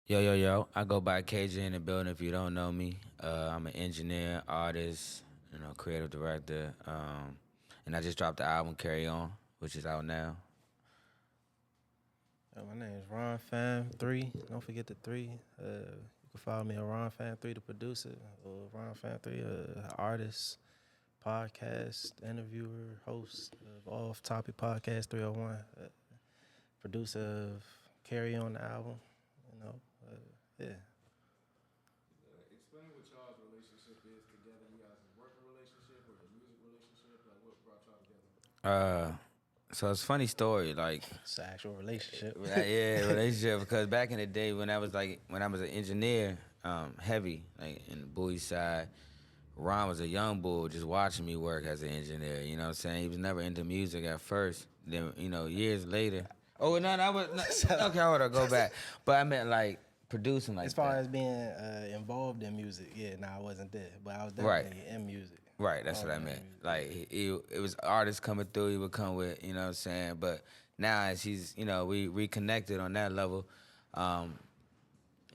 Yo, yo, yo. I go by KJ in the building if you don't know me. I'm an engineer, artist, creative director. And I just dropped the album Carry On, which is out now. My name is Ronfam 3. Don't forget the 3. You can follow me at Ronfam 3, the producer, or Ronfam 3, artist, podcast, interviewer, host of Off Topic Podcast 301, producer of Carry On the album. You know, yeah. Explain what y'all's relationship is together. You guys' working relationship or your music relationship? Like, what brought y'all together? So it's a funny story, like It's an actual relationship. yeah, relationship. Because back in the day when I was an engineer, heavy, like in the Bowie side, Ron was a young bull just watching me work as an engineer. You know what I'm saying? He was never into music at first. Then, years later. Oh, no, that was, okay, hold on, go back. But I meant like producing like As far that. as being involved in music, I wasn't there, but I was Right. definitely in music. Right, that's what I Involved in meant. music. Like it was artists coming through. He would come with, you know what I'm saying. But now as he's, we reconnected on that level.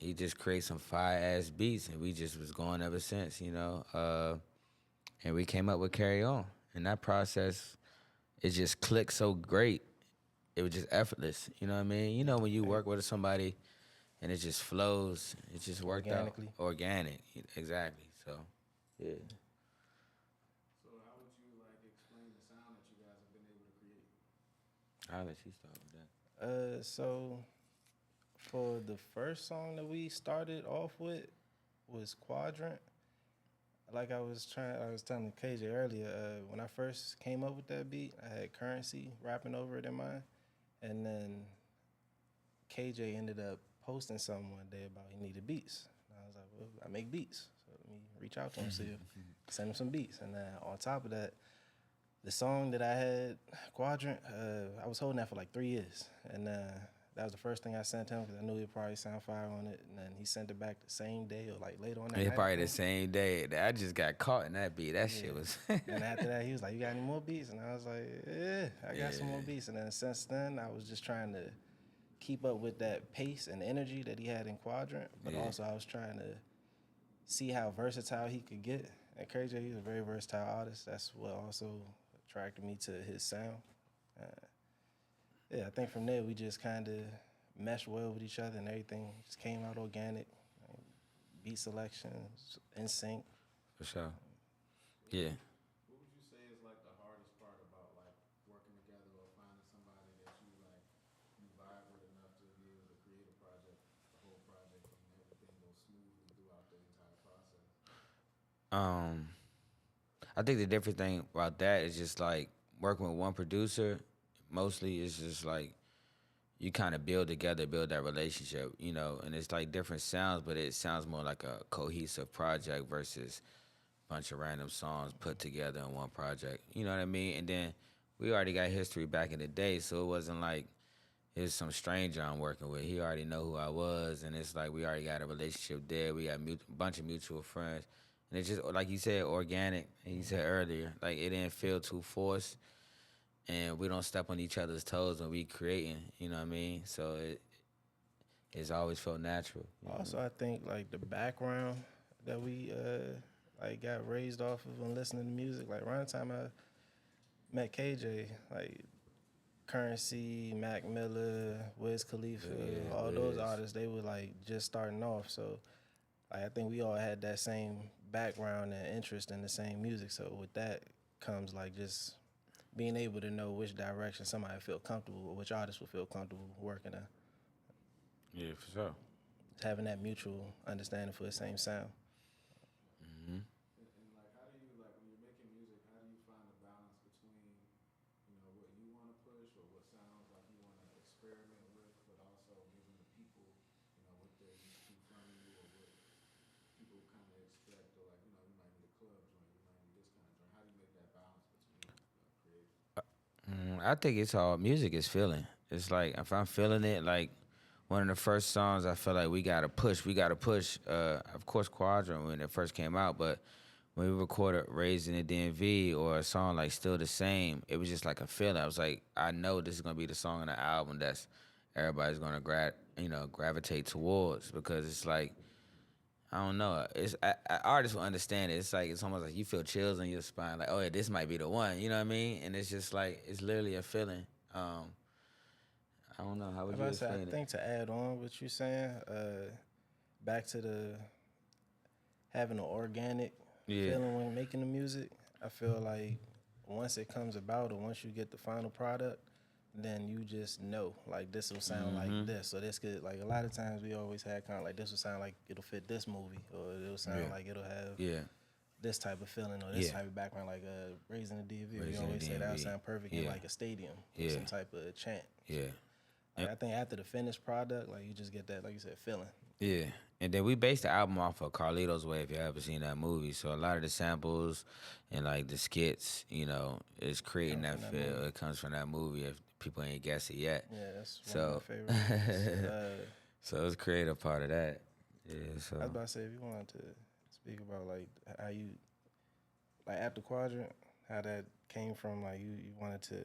He just created some fire ass beats, and we just was going ever since, and we came up with Carry On, and that process, it just clicked so great. It was just effortless. You know what I mean? You know when you work with somebody, and it just flows. It just worked Organically. out organic. Exactly. So, yeah. So, how would you like explain the sound that you guys have been able to create? I'll let you start with that. So for the first song that we started off with was Quadrant. Like I was telling KJ earlier, when I first came up with that beat, I had Currency rapping over it in mind, and then KJ ended up posting something one day about he needed beats. And I was like, well, I make beats, so let me reach out to him, send him some beats, and then on top of that, the song that I had, Quadrant, I was holding that for like 3 years, and that was the first thing I sent him because I knew he'd probably sound fire on it. And then he sent it back the same day or like later on that It's night. probably the same day. I just got caught in that beat. That shit was. And after that, he was like, "You got any more beats?" And I was like, "Yeah, I got some more beats." And then since then, I was just trying to keep up with that pace and energy that he had in Quadrant, but also I was trying to see how versatile he could get. And KJ, he's a very versatile artist. That's what also attracted me to his sound. I think from there we just kind of meshed well with each other, and everything just came out organic. Beat selections, in sync. For sure. Yeah. What would you say is like the hardest part about like working together or finding somebody that you vibe with enough to be able to create a project, the whole project, and everything goes smoothly throughout the entire process? I think the different thing about that is just like working with one producer. Mostly, it's just like you kind of build together, build that relationship, and it's like different sounds, but it sounds more like a cohesive project versus a bunch of random songs put together in one project. You know what I mean? And then we already got history back in the day, so it wasn't like it was some stranger I'm working with. He already know who I was, and it's like we already got a relationship there. We got a bunch of mutual friends, and it's just like you said, organic. And you said earlier, like it didn't feel too forced, and we don't step on each other's toes when we creating. You know what I mean? So it's always felt natural. Also, I think like the background that we like got raised off of when listening to music. Like around the time I met KJ, like Currency, Mac Miller, Wiz Khalifa, all those artists, they were like just starting off. So like I think we all had that same background and interest in the same music. So with that comes like just being able to know which direction somebody feel comfortable or which artist will feel comfortable working in. Yeah, for sure. Having that mutual understanding for the same sound. And like, how do you like when you're making music? How do you find a balance between what you want to push or what sounds like you want to experiment with, but also giving the people what they're used to from you or what people kind of expect, or like you might need a club joint, you might need this kind of joint. How do you make that balance between creating? I think it's all music is feeling. It's like if I'm feeling it, like one of the first songs I feel like we gotta push. We gotta push. Of course, Quadrant when it first came out, but when we recorded "Raised in the DMV" or a song like "Still the Same," it was just like a feeling. I was like, I know this is gonna be the song on the album that's everybody's gonna gravitate towards, because it's like, I don't know. It's artists will understand it. It's like, it's almost like you feel chills on your spine, like, oh yeah, this might be the one. You know what I mean? And it's just like, it's literally a feeling. I don't know. How I would you about to say, I explain it? think to add on what you're saying, back to the having an organic Yeah. feeling when making the music. I feel like once it comes about or once you get the final product, then you just know like this will sound like this. So this could, like, a lot of times we always had kind of like this will sound like it'll fit this movie, or it'll sound Yeah. like it'll have Yeah. this type of feeling or this Yeah. type of background, like raising the DV. We Raising the always say that would DMV. sound perfect in Yeah. like a stadium or Yeah. some type of chant. Yeah. Like, I think after the finished product, like you just get that, like you said, feeling. Yeah. And then we based the album off of Carlito's Way, if you ever seen that movie. So a lot of the samples and like the skits, is creating Comes that from that feel. movie. It comes from that movie, if people ain't guessed it yet. Yeah, that's one So of my favorite movies. so it's creative part of that. Yeah. So I was about to say, if you wanted to speak about like how you, like after Quadrant, how that came from, like you wanted to.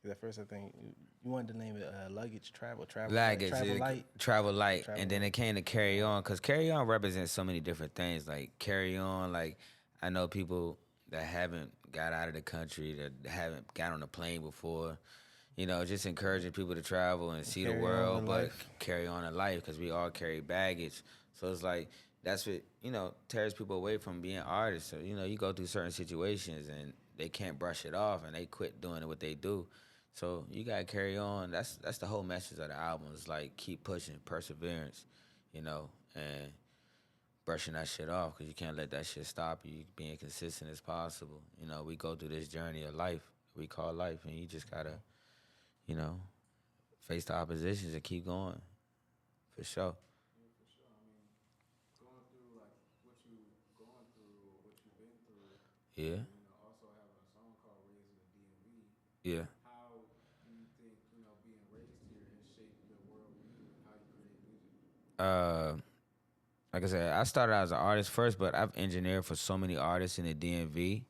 Cause at first I think you wanted to name it luggage travel Luggage, travel light. travel light, Travel and then light. it came to Carry On, because Carry On represents so many different things. Like Carry On, like I know people that haven't got out of the country, that haven't got on a plane before. Just encouraging people to travel and see the Carry on world, with but life. carry on in life, because we all carry baggage. So it's like, that's what tears people away from being artists. So you go through certain situations and they can't brush it off, and they quit doing what they do. So you gotta carry on. That's the whole message of the album. Is like, keep pushing, perseverance, and brushing that shit off, because you can't let that shit stop you. Being consistent as possible. We go through this journey of life we call life, and you just gotta, you know, face the oppositions and keep going, for sure. Yeah, for sure. I mean, going through like what you going through or what you've been through, Yeah, and also having a song called "Raised in the DMV." yeah. How do you think being raised here has shaped your worldview and how you create music? Uh, like I said, I started out as an artist first, but I've engineered for so many artists in the DMV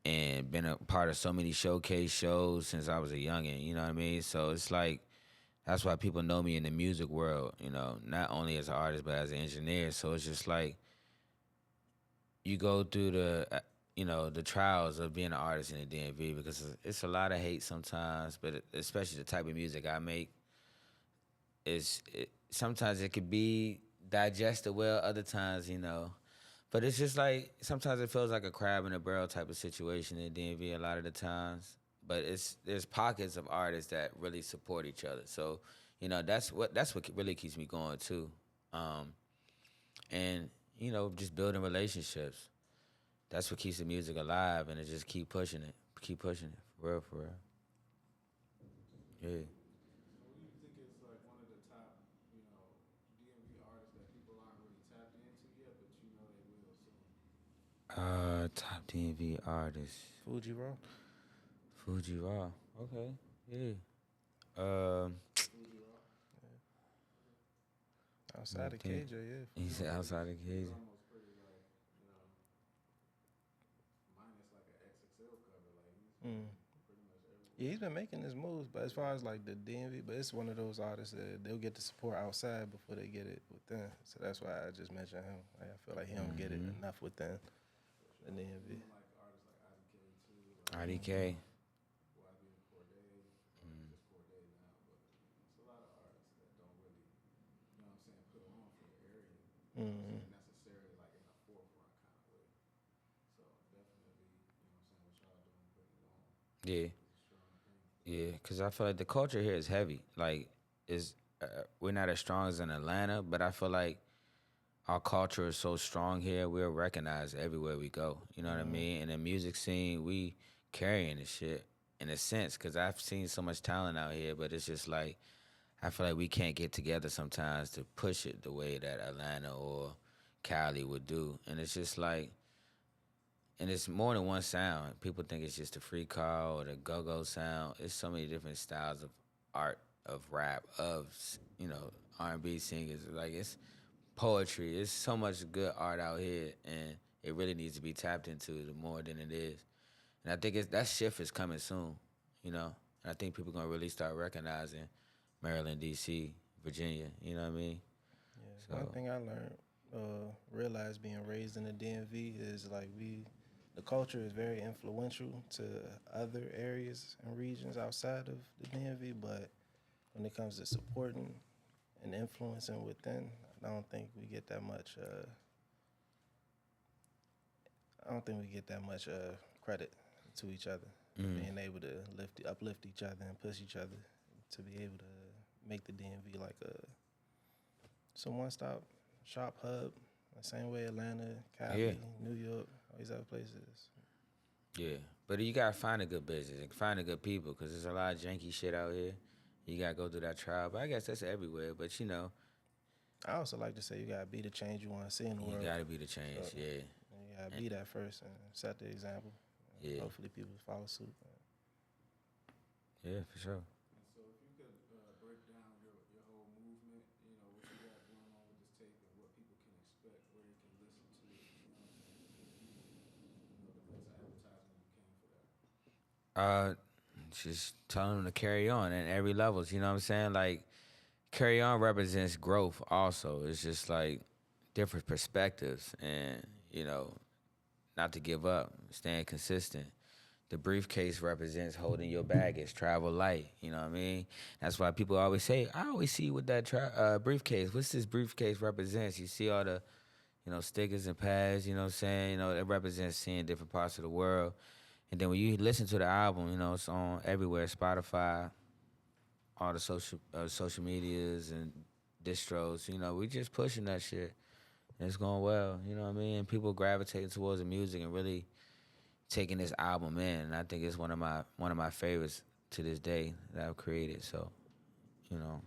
and been a part of so many showcase shows since I was a youngin'. You know what I mean? So it's like, that's why people know me in the music world. Not only as an artist but as an engineer. So it's just like, you go through the trials of being an artist in the DMV, because it's a lot of hate sometimes, but especially the type of music I make, sometimes it could be digested well, other times, but it's just like, sometimes it feels like a crab in a barrel type of situation in DMV a lot of the times. But there's pockets of artists that really support each other. So, that's what really keeps me going too. And just building relationships. That's what keeps the music alive, and it just keep pushing it, for real, for real. Yeah. So, who do you think is like one of the top, DMV artists that people aren't really tapped into yet, but they will soon? Top DMV artist. Fuji Raw. Fuji Raw. Okay. Yeah. Um. Fuji Rock. Outside of think KJ, yeah. He said outside of He's cage. almost pretty like, minus like an XXL cover. Like he's been Mm. pretty much everywhere. Yeah, he's been making his moves, but as far as like the DMV, but it's one of those artists that they'll get the support outside before they get it within. So that's why I just mentioned him. Like, I feel like he don't get it enough within the DMV. Even like artists like IDK too. Like, IDK. YB and Corday, or just Corday now, but it's a lot of artists that don't really, put on for the area. Mm-hmm. Necessarily like in the forefront kind of way. So definitely, what y'all doing, putting it on Yeah. is a strong thing. Yeah. Cause I feel like the culture here is heavy. Like, we're not as strong as in Atlanta, but I feel like our culture is so strong here. We're recognized everywhere we go. You know what I mean? In the music scene, we carrying the shit in a sense, because I've seen so much talent out here, but it's just like, I feel like we can't get together sometimes to push it the way that Atlanta or Cali would do. And it's just like, and it's more than one sound. People think it's just the free call or the go-go sound. It's so many different styles of art, of rap, of, R&B singers. Like, it's poetry. It's so much good art out here, and it really needs to be tapped into more than it is. And I think that shift is coming soon, And I think people gonna really start recognizing Maryland, D.C., Virginia. You know what I mean? Yeah. One So thing I learned, realized being raised in the DMV is like the culture is very influential to other areas and regions outside of the DMV, but when it comes to supporting and influencing within, I don't think we get that much. I don't think we get that much credit to each other for being able to uplift each other and push each other to be able to make the DMV like some one-stop shop hub, the same way Atlanta, Cali, Yeah. New York, all these other places. yeah, but you gotta find a good business and find a good people because there's a lot of janky shit out here. You gotta go through that trial. But I guess that's everywhere. But you know, I also like to say you gotta be the change you want to see in the you world. gotta be the change. So, Yeah, you gotta be that first and set the example. yeah, Hopefully, people follow suit. yeah, for sure. And so, if you could break down your whole movement, you know, what you got going on with this tape and what people can expect, where they can listen to it, you know what I'm saying? You know, the best advertisement you can for that. Just telling them to carry on at every levels. You know what I'm saying? Like carry on represents growth. Also, it's just like different perspectives, and you know, not to give up, staying consistent. The briefcase represents holding your baggage, travel light. You know what I mean? That's why people always say, I always see you with that briefcase. What's this briefcase represents? You see all the, you know, stickers and pads, you know what I'm saying? You know, it represents seeing different parts of the world. And then when you listen to the album, you know, it's on everywhere, Spotify, all the social medias and distros. You know, we just pushing that shit. And it's going well, you know what I mean? And people gravitating towards the music and really taking this album in. And I think it's one of my favorites to this day that I've created. So, you know,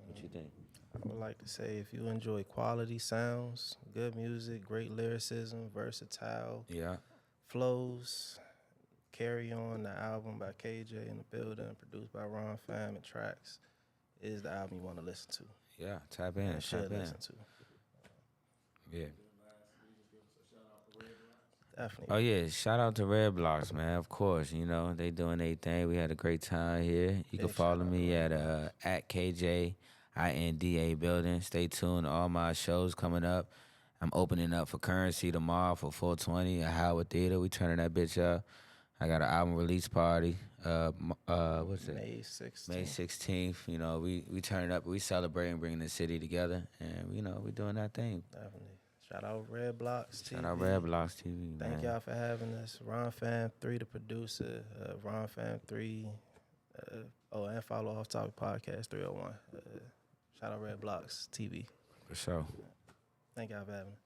what you think? I would like to say if you enjoy quality sounds, good music, great lyricism, versatile Yeah, flows, Carry On, the album by KJ in the building, produced by Ronfam and Tracks, is the album you want to listen to yeah. Tap in, and should tap in. listen to. Yeah. Definitely. Oh yeah, shout out to Redbloxx, man. Of course, you know they doing their thing. We had a great time here. You can Big follow shout out to me Redbloxx. at KJINDA building. Stay tuned to all my shows coming up. I'm opening up for Currency tomorrow for 420 at Howard Theater. We turning that bitch up. I got an album release party. What's it? May 16th. May 16th. You know, we turn it up. We celebrating bringing the city together, and you know we doing that thing. Definitely. Shout out Redbloxx TV. Shout out Redbloxx TV, man. Thank y'all for having us. Ronfam 3, the producer. Ronfam 3. And follow Off Topic Podcast 301. Shout out Redbloxx TV. For sure. Thank y'all for having us.